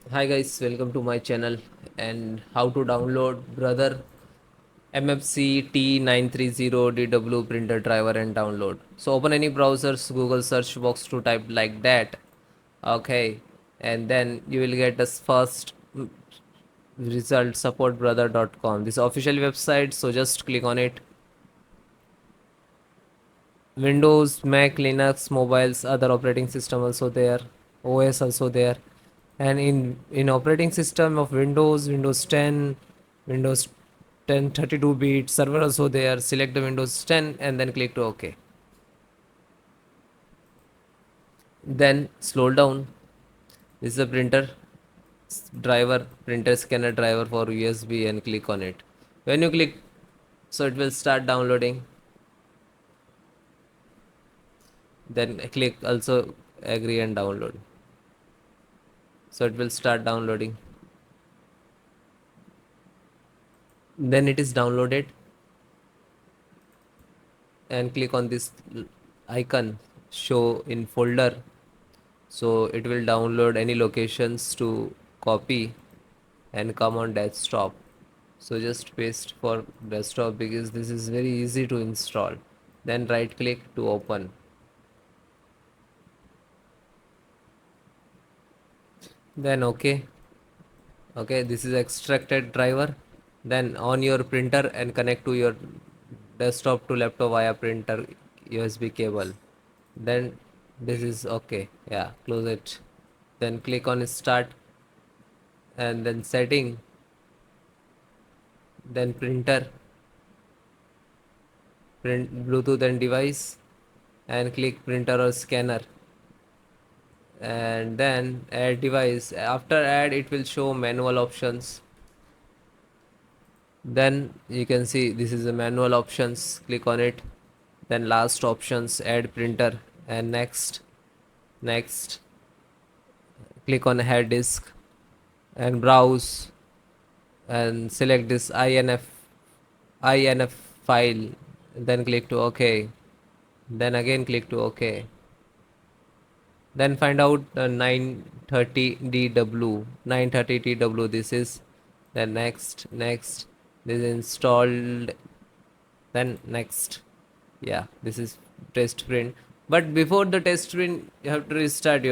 Hi guys, welcome to my channel and how to download brother MFC-T930DW printer driver and download. So open any browser's Google search box to type like that. Okay, and then you will get this first result supportbrother.com. This official website, so just click on it. Windows, Mac, Linux, mobiles, other operating system also there, OS also there. And in operating system of Windows 10, Windows 10 32-bit server also there. Select the Windows 10 and then click to OK. Then scroll down. This is a printer driver, printer scanner driver for USB, and click on it. When you click, so it will start downloading. Then click also agree and download. So it will start downloading. Then it is downloaded, and click on this icon show in folder, so it will download any locations to copy and come on desktop. So just paste for desktop because this is very easy to install. Then right click to open. Then okay, this is extracted driver. Then on your printer and connect to your desktop to laptop via printer USB cable. Then this is okay. Yeah, close it. Then click on start and then setting, then printer, print Bluetooth and device, and click printer or scanner, and then add device. After add, it will show manual options. Then you can see this is the manual options. Click on it. Then last options, add printer, and next. Click on hard disk and browse and select this INF file. Then click to OK. Then again click to OK. Then find out the 930DW. 930DW this is. Then next. This is installed. Then next. Yeah, this is test print. But before the test print, you have to restart your